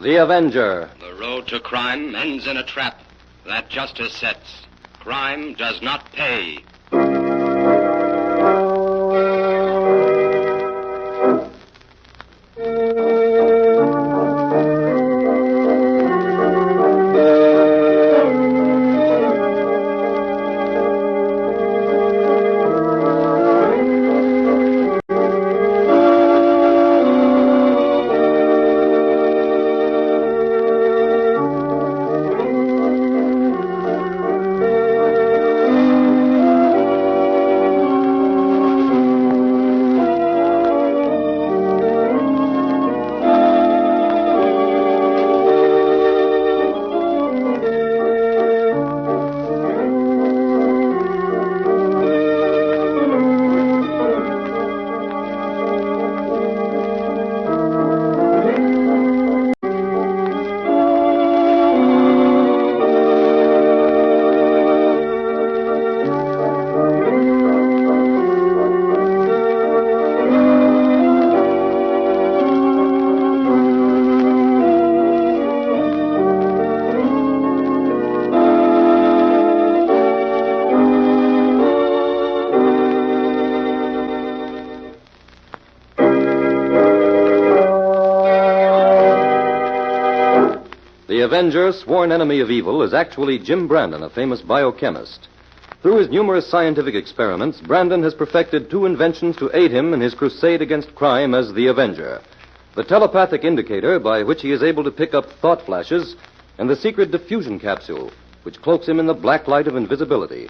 The Avenger. The road to crime ends in a trap that justice sets. Crime does not pay. The Avenger, sworn enemy of evil, is actually Jim Brandon, a famous biochemist. Through his numerous scientific experiments, Brandon has perfected two inventions to aid him in his crusade against crime as the Avenger: the telepathic indicator, by which he is able to pick up thought flashes, and the secret diffusion capsule, which cloaks him in the black light of invisibility.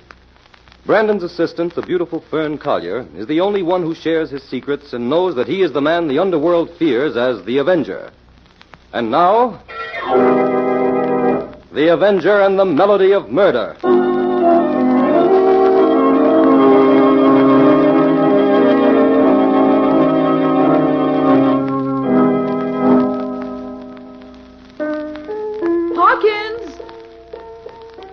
Brandon's assistant, the beautiful Fern Collier, is the only one who shares his secrets and knows that he is the man the underworld fears as the Avenger. And now, The Avenger and the Melody of Murder.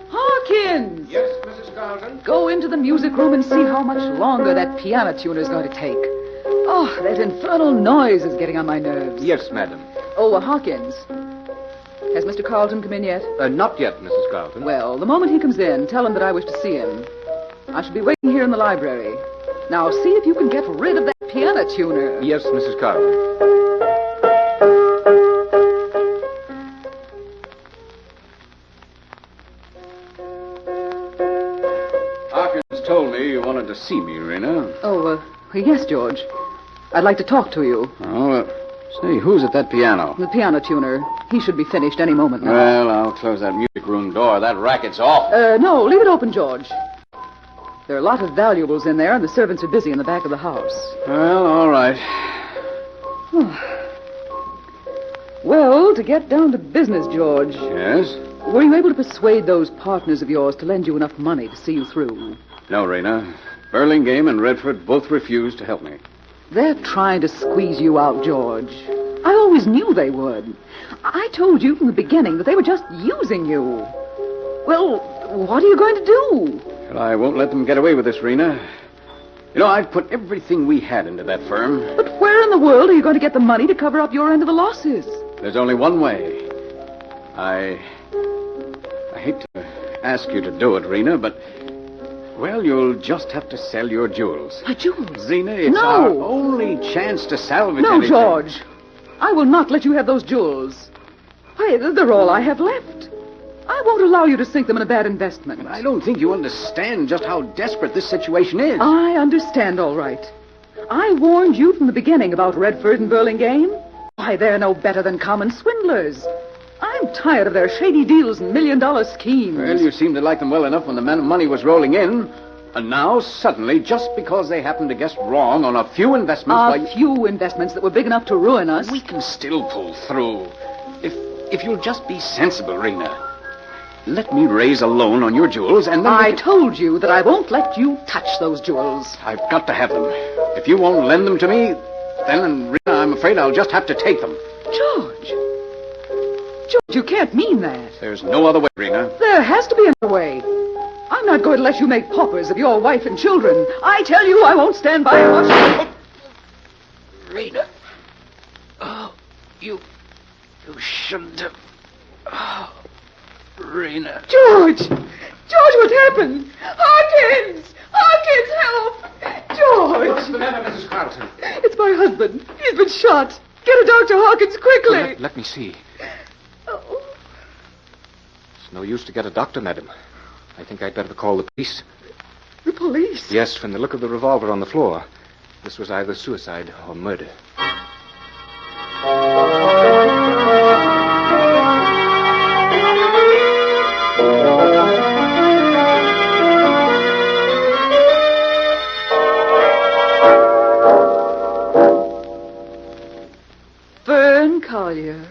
Hawkins! Yes, Mrs. Carlton? Go into the music room and see how much longer that piano tuner is going to take. Oh, that infernal noise is getting on my nerves. Yes, madam. Oh, Hawkins. Has Mr. Carlton come in yet? Not yet, Mrs. Carlton. Well, the moment he comes in, tell him that I wish to see him. I shall be waiting here in the library. Now, see if you can get rid of that piano tuner. Yes, Mrs. Carlton. Hawkins told me you wanted to see me, Rena. Oh, yes, George. I'd like to talk to you. Oh, say, who's at that piano? The piano tuner. He should be finished any moment now. Well, I'll close that music room door. That racket's off. No, leave it open, George. There are a lot of valuables in there, and the servants are busy in the back of the house. Well, all right. Well, to get down to business, George. Yes? Were you able to persuade those partners of yours to lend you enough money to see you through? No, Rena. Burlingame and Redford both refused to help me. They're trying to squeeze you out, George. I always knew they would. I told you from the beginning that they were just using you. Well, what are you going to do? Well, I won't let them get away with this, Rena. You know, I've put everything we had into that firm. But where in the world are you going to get the money to cover up your end of the losses? There's only one way. I hate to ask you to do it, Rena, but, well, you'll just have to sell your jewels. My jewels? Rena, it's our only chance to salvage anything. No, George. I will not let you have those jewels. Why, they're all I have left. I won't allow you to sink them in a bad investment. I don't think you understand just how desperate this situation is. I understand, all right. I warned you from the beginning about Redford and Burlingame. Why, they're no better than common swindlers. I'm tired of their shady deals and million-dollar schemes. Well, you seemed to like them well enough when the money was rolling in. And now, suddenly, just because they happened to guess wrong on a few investments... few investments that were big enough to ruin us. We can still pull through. If you'll just be sensible, Rena. Let me raise a loan on your jewels, and then... I told you that I won't let you touch those jewels. I've got to have them. If you won't lend them to me, then, Rena, I'm afraid I'll just have to take them. George, you can't mean that. There's no other way, Rena. There has to be another way. I'm not going to let you make paupers of your wife and children. I tell you, I won't stand by and watch... Rena. Oh, you You shouldn't have... Oh, Rena. George! George, what's happened? Hawkins! Hawkins, help! George! What's the matter, Mrs. Carlton? It's my husband. He's been shot. Get a Dr. Hawkins quickly. Let me see. Oh. It's no use to get a doctor, madam. I think I'd better call the police. The police? Yes, from the look of the revolver on the floor. This was either suicide or murder. Fern Collier.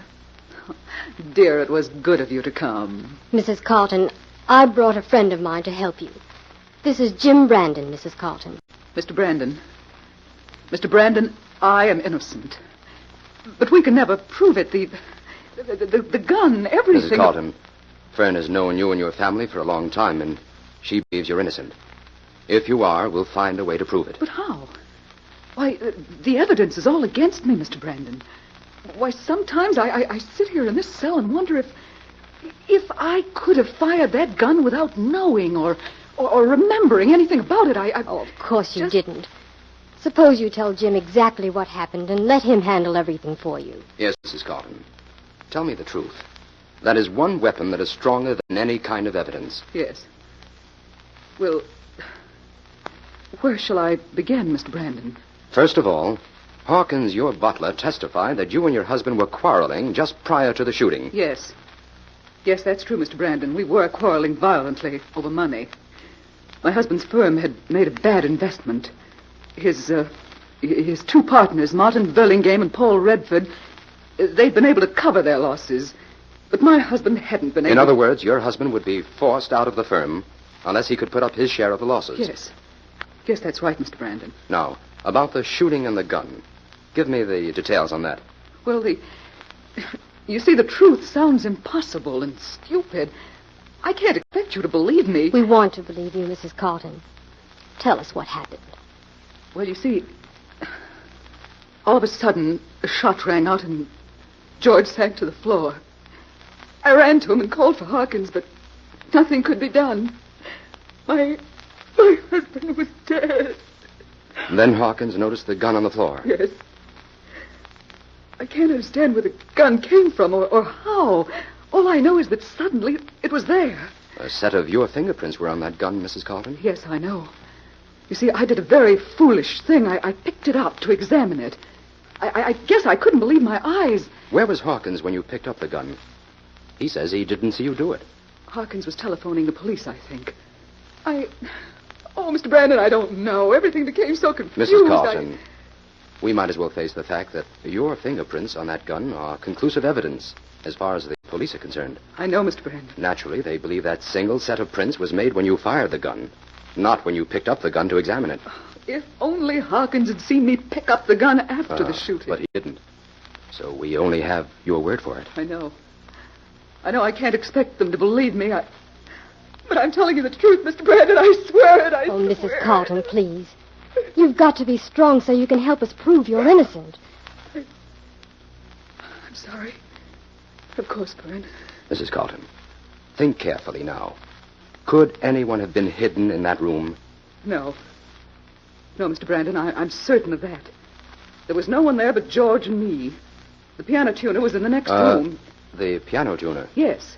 Dear, it was good of you to come. Mrs. Carlton, I brought a friend of mine to help you. This is Jim Brandon, Mrs. Carlton. Mr. Brandon. Mr. Brandon, I am innocent. But we can never prove it. The gun, everything. Mrs. Carlton, Fern has known you and your family for a long time, and she believes you're innocent. If you are, we'll find a way to prove it. But how? Why, the evidence is all against me, Mr. Brandon. Why, sometimes I sit here in this cell and wonder if I could have fired that gun without knowing or remembering anything about it. Oh, of course you didn't. Suppose you tell Jim exactly what happened and let him handle everything for you. Yes, Mrs. Carlton. Tell me the truth. That is one weapon that is stronger than any kind of evidence. Yes. Well, where shall I begin, Mr. Brandon? First of all, Hawkins, your butler, testified that you and your husband were quarreling just prior to the shooting. Yes. Yes, that's true, Mr. Brandon. We were quarreling violently over money. My husband's firm had made a bad investment. His two partners, Martin Burlingame and Paul Redford, they'd been able to cover their losses. But my husband hadn't been able In other words, your husband would be forced out of the firm unless he could put up his share of the losses. Yes. Yes, that's right, Mr. Brandon. Now, about the shooting and the gun. Give me the details on that. Well, you see, the truth sounds impossible and stupid. I can't expect you to believe me. We want to believe you, Mrs. Carlton. Tell us what happened. Well, you see, all of a sudden, a shot rang out and George sank to the floor. I ran to him and called for Hawkins, but nothing could be done. My husband was dead. Then Hawkins noticed the gun on the floor. Yes. I can't understand where the gun came from or how. All I know is that suddenly it was there. A set of your fingerprints were on that gun, Mrs. Carlton? Yes, I know. You see, I did a very foolish thing. I picked it up to examine it. I guess I couldn't believe my eyes. Where was Hawkins when you picked up the gun? He says he didn't see you do it. Hawkins was telephoning the police, I think. Oh, Mr. Brandon, I don't know. Everything became so confused. Mrs. Carlton, we might as well face the fact that your fingerprints on that gun are conclusive evidence as far as the police are concerned. I know, Mr. Brandon. Naturally, they believe that single set of prints was made when you fired the gun, not when you picked up the gun to examine it. If only Hawkins had seen me pick up the gun after the shooting. But he didn't. So we only have your word for it. I know. I can't expect them to believe me. But I'm telling you the truth, Mr. Brandon. I swear it. Oh, Mrs. Carlton, please. You've got to be strong so you can help us prove you're innocent. I'm sorry. Of course, Fern. Mrs. Carlton, think carefully now. Could anyone have been hidden in that room? No. No, Mr. Brandon, I'm certain of that. There was no one there but George and me. The piano tuner was in the next room. The piano tuner? Yes.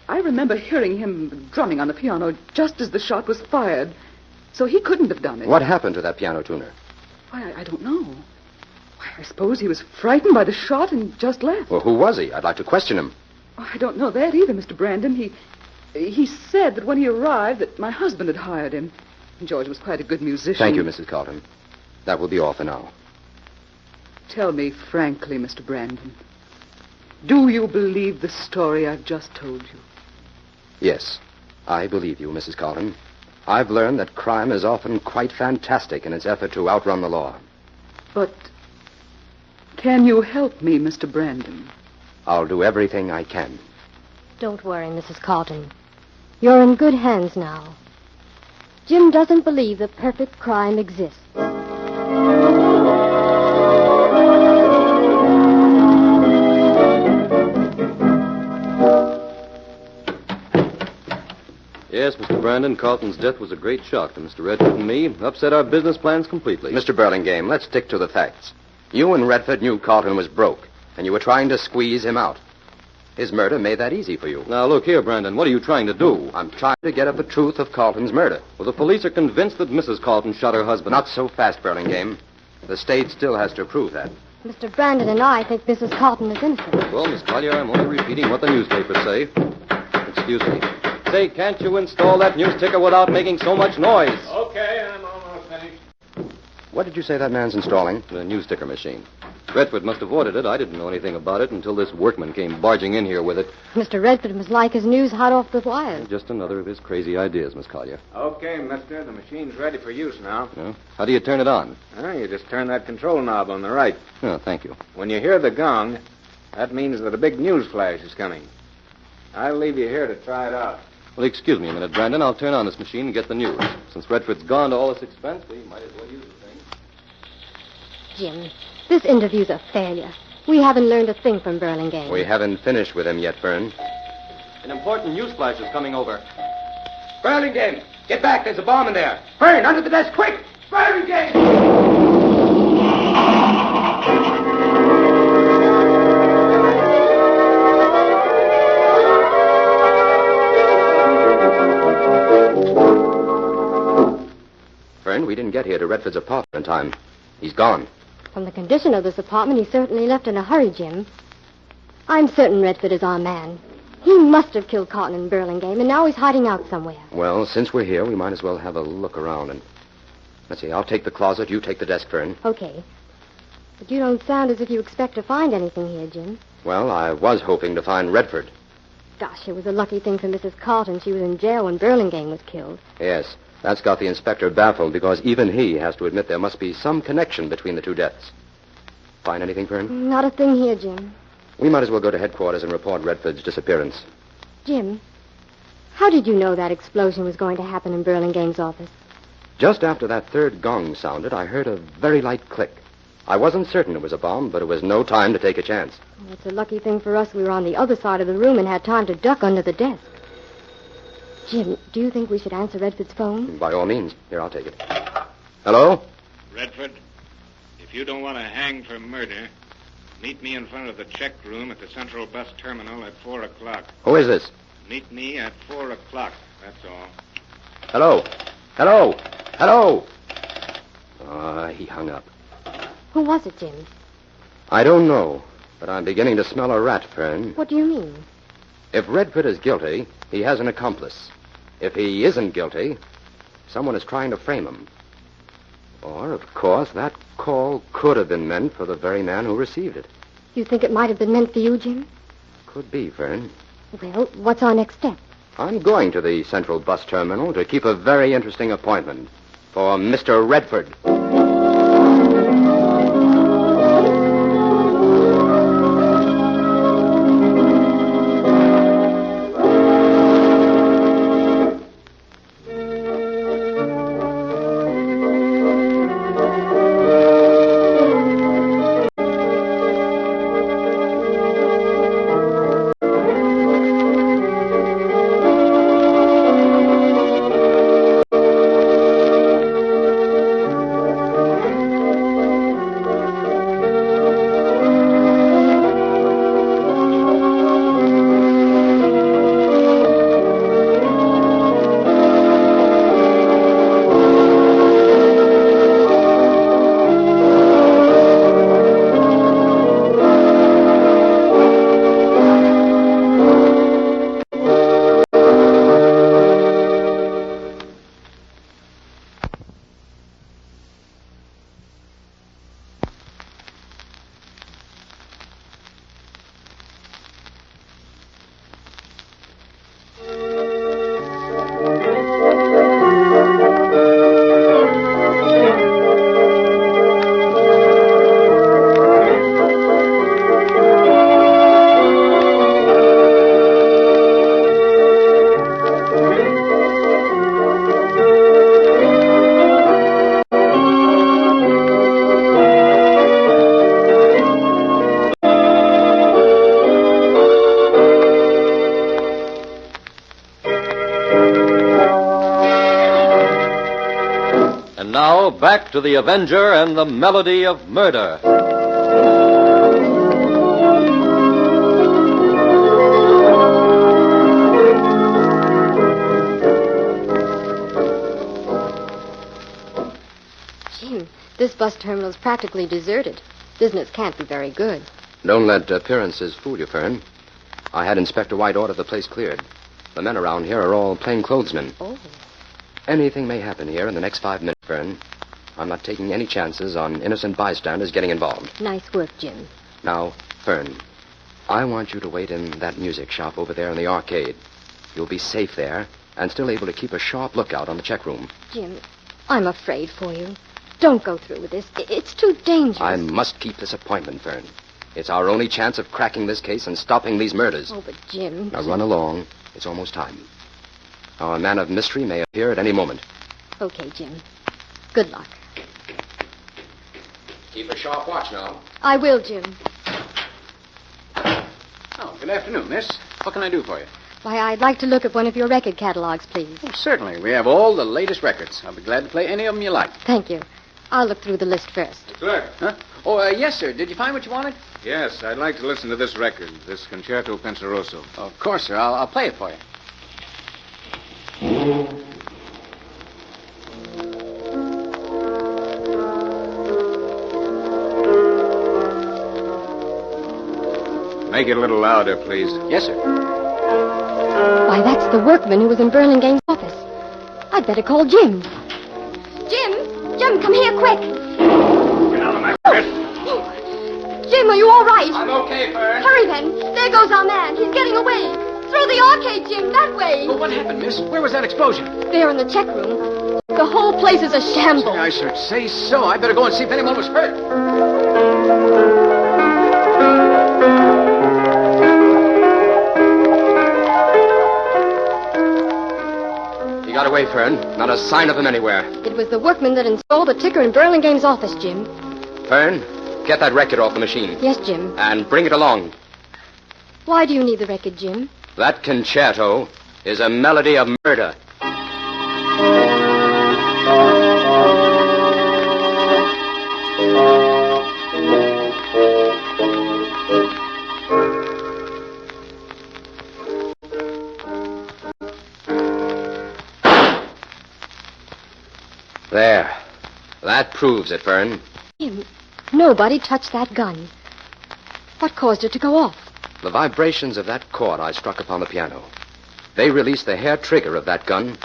I remember hearing him drumming on the piano just as the shot was fired. So he couldn't have done it. What happened to that piano tuner? Why, I don't know. Why, I suppose he was frightened by the shot and just left. Well, who was he? I'd like to question him. Oh, I don't know that either, Mr. Brandon. He said that when he arrived that my husband had hired him. And George was quite a good musician. Thank you, Mrs. Carlton. That will be all for now. Tell me frankly, Mr. Brandon. Do you believe the story I've just told you? Yes, I believe you, Mrs. Carlton. I've learned that crime is often quite fantastic in its effort to outrun the law. But can you help me, Mr. Brandon? I'll do everything I can. Don't worry, Mrs. Carlton. You're in good hands now. Jim doesn't believe that perfect crime exists. Yes, Mr. Brandon, Carlton's death was a great shock to Mr. Redford and me. Upset our business plans completely. Mr. Burlingame, let's stick to the facts. You and Redford knew Carlton was broke, and you were trying to squeeze him out. His murder made that easy for you. Now, look here, Brandon. What are you trying to do? I'm trying to get at the truth of Carlton's murder. Well, the police are convinced that Mrs. Carlton shot her husband. Not so fast, Burlingame. The state still has to prove that. Mr. Brandon and I think Mrs. Carlton is innocent. Well, Miss Collier, I'm only repeating what the newspapers say. Excuse me. Say, can't you install that news ticker without making so much noise? Okay, I'm almost finished. What did you say that man's installing? The news ticker machine. Redford must have ordered it. I didn't know anything about it until this workman came barging in here with it. Mr. Redford must like his news hot off the wires. Just another of his crazy ideas, Miss Collier. Okay, mister. The machine's ready for use now. Yeah? How do you turn it on? You just turn that control knob on the right. Oh, thank you. When you hear the gong, that means that a big news flash is coming. I'll leave you here to try it out. Well, excuse me a minute, Brandon. I'll turn on this machine and get the news. Since Redford's gone to all this expense, we might as well use the thing. Jim, this interview's a failure. We haven't learned a thing from Burlingame. We haven't finished with him yet, Fern. An important news flash is coming over. Burlingame, get back. There's a bomb in there. Fern, under the desk, quick! Burlingame! Fern, we didn't get here to Redford's apartment in time. He's gone. From the condition of this apartment, he certainly left in a hurry, Jim. I'm certain Redford is our man. He must have killed Cotton in Burlingame, and now he's hiding out somewhere. Well, since we're here, we might as well have a look around and... Let's see, I'll take the closet, you take the desk, Fern. Okay. But you don't sound as if you expect to find anything here, Jim. Well, I was hoping to find Redford. Gosh, it was a lucky thing for Mrs. Carlton. She was in jail when Burlingame was killed. Yes, that's got the inspector baffled because even he has to admit there must be some connection between the two deaths. Find anything, Fern? Not a thing here, Jim. We might as well go to headquarters and report Redford's disappearance. Jim, how did you know that explosion was going to happen in Burlingame's office? Just after that third gong sounded, I heard a very light click. I wasn't certain it was a bomb, but it was no time to take a chance. Well, it's a lucky thing for us we were on the other side of the room and had time to duck under the desk. Jim, do you think we should answer Redford's phone? By all means. Here, I'll take it. Hello? Redford, if you don't want to hang for murder, meet me in front of the check room at the Central Bus Terminal at 4 o'clock. Who is this? Meet me at 4 o'clock, that's all. Hello? Hello? Hello? He hung up. Who was it, Jim? I don't know, but I'm beginning to smell a rat, Fern. What do you mean? If Redford is guilty, he has an accomplice. If he isn't guilty, someone is trying to frame him. Or, of course, that call could have been meant for the very man who received it. You think it might have been meant for you, Jim? Could be, Fern. Well, what's our next step? I'm going to the Central Bus Terminal to keep a very interesting appointment for Mr. Redford. And now, back to the Avenger and the Melody of Murder. Jim, this bus terminal's practically deserted. Business can't be very good. Don't let appearances fool you, Fern. I had Inspector White order the place cleared. The men around here are all plainclothesmen. Oh. Anything may happen here in the next 5 minutes, Fern. I'm not taking any chances on innocent bystanders getting involved. Nice work, Jim. Now, Fern, I want you to wait in that music shop over there in the arcade. You'll be safe there and still able to keep a sharp lookout on the check room. Jim, I'm afraid for you. Don't go through with this. It's too dangerous. I must keep this appointment, Fern. It's our only chance of cracking this case and stopping these murders. Oh, but Jim... Now run along. It's almost time. Our man of mystery may appear at any moment. Okay, Jim. Good luck. Keep a sharp watch now. I will, Jim. Oh, good afternoon, miss. What can I do for you? Why, I'd like to look at one of your record catalogs, please. Oh, certainly. We have all the latest records. I'll be glad to play any of them you like. Thank you. I'll look through the list first. Clerk. Huh? Oh, yes, sir. Did you find what you wanted? Yes, I'd like to listen to this record, this Concerto Penseroso. Of course, sir. I'll play it for you. Make it a little louder, please. Yes, sir. Why, that's the workman who was in Burlingame's office. I'd better call Jim. Jim, come here, quick. Get out of my face. Jim, are you all right? I'm okay, Fern. Hurry, then. There goes our man. He's getting away. Through the arcade, Jim, that way. Well, what happened, miss? Where was that explosion? There in the check room. The whole place is a shambles. I should say so. I better go and see if anyone was hurt. He got away, Fern. Not a sign of him anywhere. It was the workman that installed the ticker in Burlingame's office, Jim. Fern, get that record off the machine. Yes, Jim. And bring it along. Why do you need the record, Jim? That concerto is a melody of murder. There. That proves it, Fern. Jim, nobody touched that gun. What caused it to go off? The vibrations of that chord I struck upon the piano. They released the hair trigger of that gun.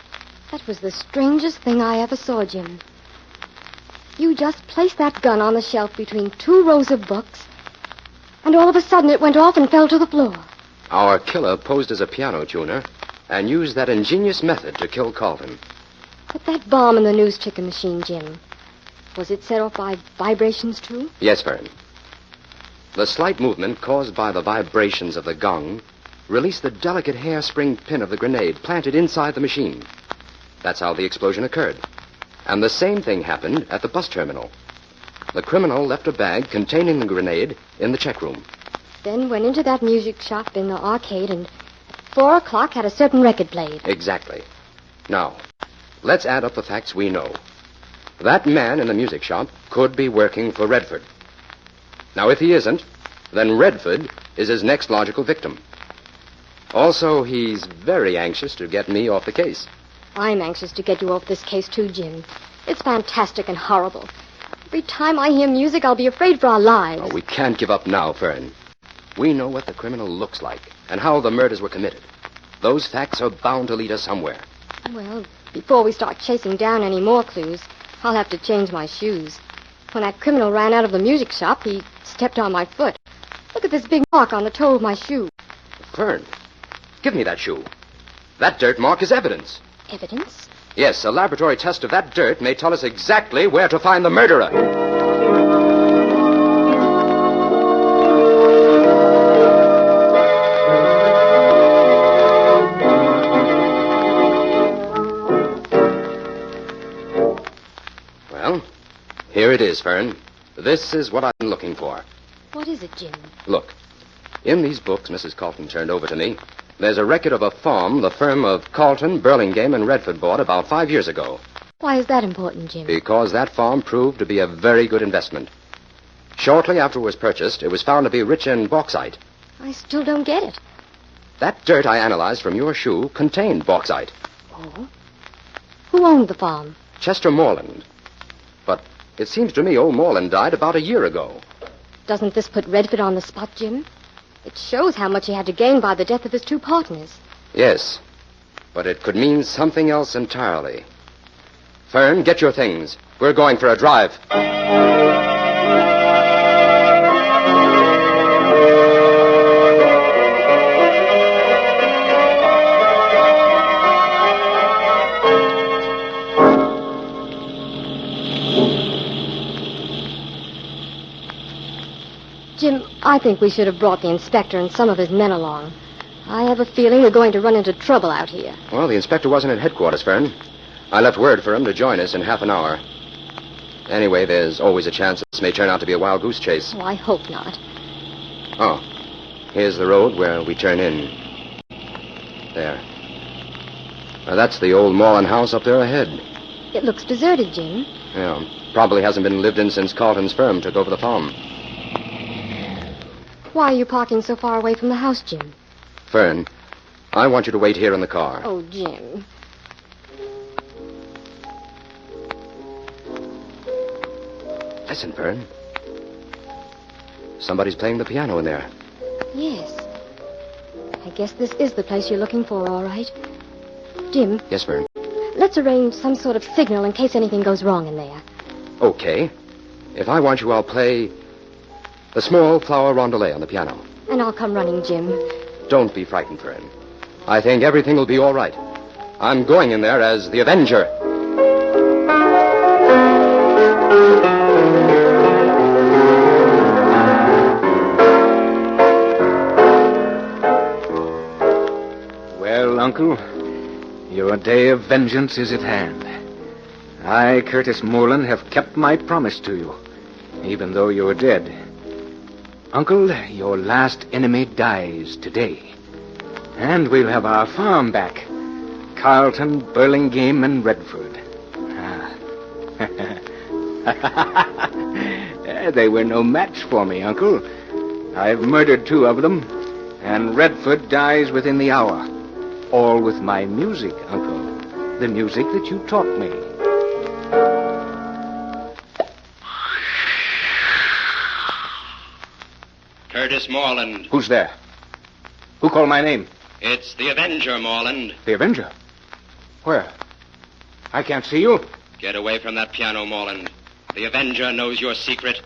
That was the strangest thing I ever saw, Jim. You just placed that gun on the shelf between 2 rows of books, and all of a sudden it went off and fell to the floor. Our killer posed as a piano tuner and used that ingenious method to kill Carlton. But that bomb in the news ticker machine, Jim, was it set off by vibrations, too? Yes, Fern. The slight movement caused by the vibrations of the gong released the delicate hairspring pin of the grenade planted inside the machine. That's how the explosion occurred. And the same thing happened at the bus terminal. The criminal left a bag containing the grenade in the check room. Then went into that music shop in the arcade and at 4 o'clock had a certain record played. Exactly. Now, let's add up the facts we know. That man in the music shop could be working for Redford. Now, if he isn't, then Redford is his next logical victim. Also, he's very anxious to get me off the case. I'm anxious to get you off this case, too, Jim. It's fantastic and horrible. Every time I hear music, I'll be afraid for our lives. Oh, we can't give up now, Fern. We know what the criminal looks like and how the murders were committed. Those facts are bound to lead us somewhere. Well, before we start chasing down any more clues, I'll have to change my shoes. When that criminal ran out of the music shop, he stepped on my foot. Look at this big mark on the toe of my shoe. Fern, give me that shoe. That dirt mark is evidence. Evidence? Yes, a laboratory test of that dirt may tell us exactly where to find the murderer. Well, here it is, Fern. This is what I've been looking for. What is it, Jim? Look, in these books Mrs. Carlton turned over to me, there's a record of a farm the firm of Carlton, Burlingame, and Redford bought about 5 years ago. Why is that important, Jim? Because that farm proved to be a very good investment. Shortly after it was purchased, it was found to be rich in bauxite. I still don't get it. That dirt I analyzed from your shoe contained bauxite. Oh? Who owned the farm? Chester Morland. But it seems to me old Morland died about a year ago. Doesn't this put Redford on the spot, Jim? It shows how much he had to gain by the death of his two partners. Yes, but it could mean something else entirely. Fern, get your things. We're going for a drive. Jim, I think we should have brought the inspector and some of his men along. I have a feeling we're going to run into trouble out here. Well, the inspector wasn't at headquarters, Fern. I left word for him to join us in half an hour. Anyway, there's always a chance this may turn out to be a wild goose chase. Oh, I hope not. Oh, here's the road where we turn in. There. Now, that's the old Morland house up there ahead. It looks deserted, Jim. Yeah, probably hasn't been lived in since Carlton's firm took over the farm. Why are you parking so far away from the house, Jim? Fern, I want you to wait here in the car. Oh, Jim. Listen, Fern. Somebody's playing the piano in there. Yes. I guess this is the place you're looking for, all right. Jim, Yes, Fern. let's arrange some sort of signal in case anything goes wrong in there. Okay. If I want you, I'll play the small flower rondelet on the piano. And I'll come running, Jim. Don't be frightened, Fern. I think everything will be all right. I'm going in there as the Avenger. Well, Uncle, your day of vengeance is at hand. I, Curtis Moreland, have kept my promise to you, even though you're dead. Uncle, your last enemy dies today. And we'll have our farm back. Carlton, Burlingame, and Redford. They were no match for me, Uncle. I've murdered 2 of them, and Redford dies within the hour. All with my music, Uncle. The music that you taught me. Curtis Morland. Who's there? Who called my name? It's the Avenger, Morland. The Avenger. Where? I can't see you. Get away from that piano, Morland. The Avenger knows your secret.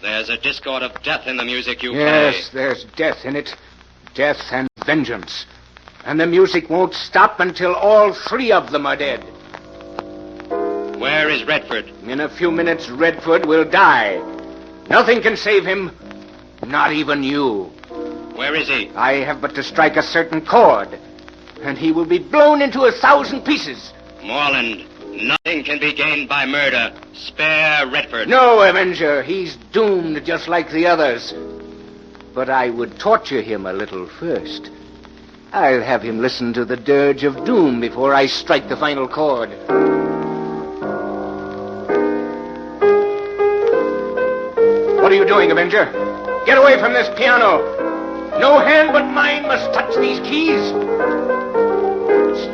There's a discord of death in the music you Yes, there's death in it. Death and vengeance. And the music won't stop until all 3 of them are dead. play. Where is Redford? In a few minutes, Redford will die. Nothing can save him. Not even you. Where is he? I have but to strike a certain chord, and he will be blown into 1,000 pieces. Morland, nothing can be gained by murder. Spare Redford. No, Avenger, he's doomed just like the others. But I would torture him a little first. I'll have him listen to the dirge of doom before I strike the final chord. What are you doing, Avenger? Get away from this piano. No hand but mine must touch these keys.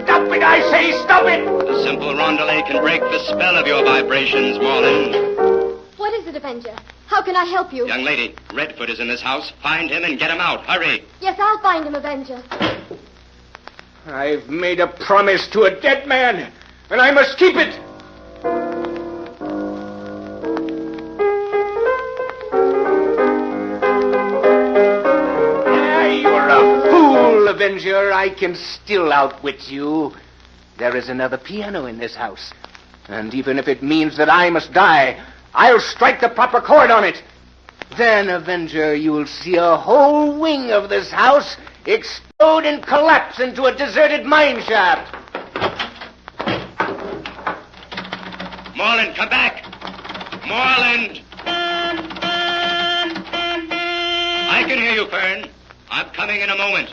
Stop it, I say, stop it! A simple rondelet can break the spell of your vibrations, Morland. What is it, Avenger? How can I help you? Young lady, Redford is in this house. Find him and get him out. Hurry. Yes, I'll find him, Avenger. I've made a promise to a dead man, and I must keep it. You're a fool, Avenger. I can still outwit you. There is another piano in this house. And even if it means that I must die, I'll strike the proper chord on it. Then, Avenger, you'll see a whole wing of this house explode and collapse into a deserted mine shaft. Morland, come back. Morland. I can hear you, Fern. I'm coming in a moment.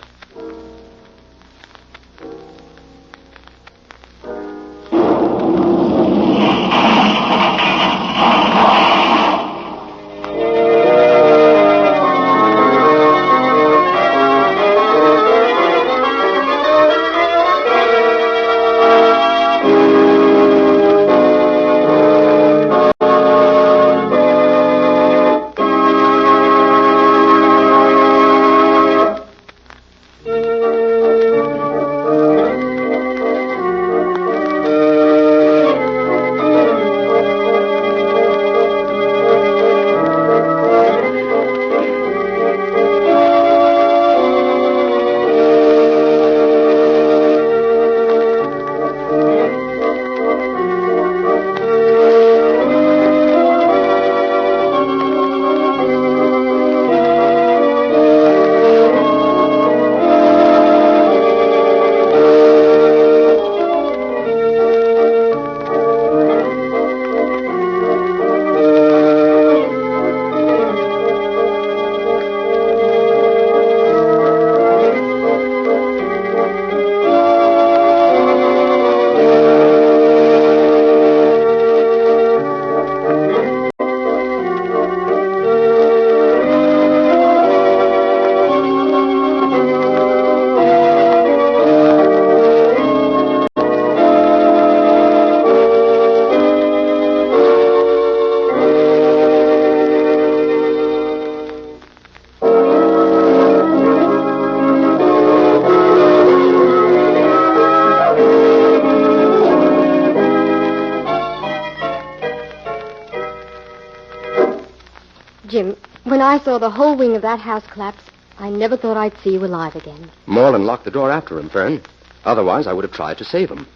Jim, when I saw the whole wing of that house collapse, I never thought I'd see you alive again. Moreland locked the door after him, Fern. Otherwise, I would have tried to save him.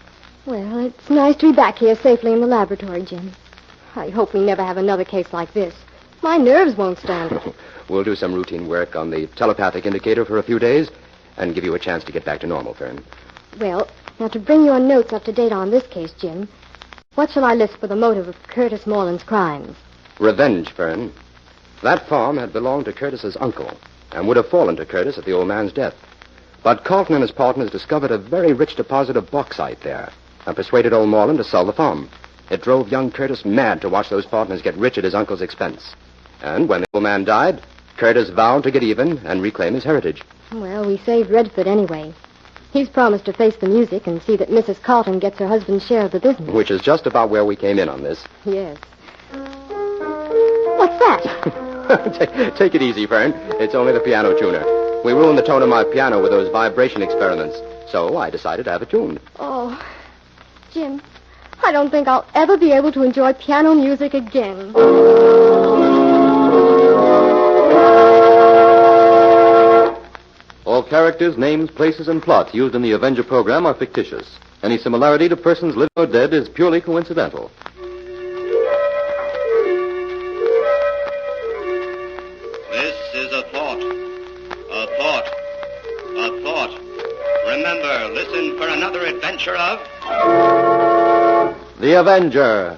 Well, it's nice to be back here safely in the laboratory, Jim. I hope we never have another case like this. My nerves won't stand it. We'll do some routine work on the telepathic indicator for a few days and give you a chance to get back to normal, Fern. Well, now to bring your notes up to date on this case, Jim, what shall I list for the motive of Curtis Moreland's crimes? Revenge, Fern. That farm had belonged to Curtis's uncle and would have fallen to Curtis at the old man's death. But Carlton and his partners discovered a very rich deposit of bauxite there and persuaded old Moreland to sell the farm. It drove young Curtis mad to watch those partners get rich at his uncle's expense. And when the old man died, Curtis vowed to get even and reclaim his heritage. Well, we saved Redford anyway. He's promised to face the music and see that Mrs. Carlton gets her husband's share of the business. Which is just about where we came in on this. Yes. What's that? Take it easy, Fern. It's only the piano tuner. We ruined the tone of my piano with those vibration experiments, so I decided to have it tuned. Oh, Jim, I don't think I'll ever be able to enjoy piano music again. All characters, names, places, and plots used in the Avenger program are fictitious. Any similarity to persons living or dead is purely coincidental. This is a thought. A thought. A thought. Remember, listen for another adventure of... The Avenger.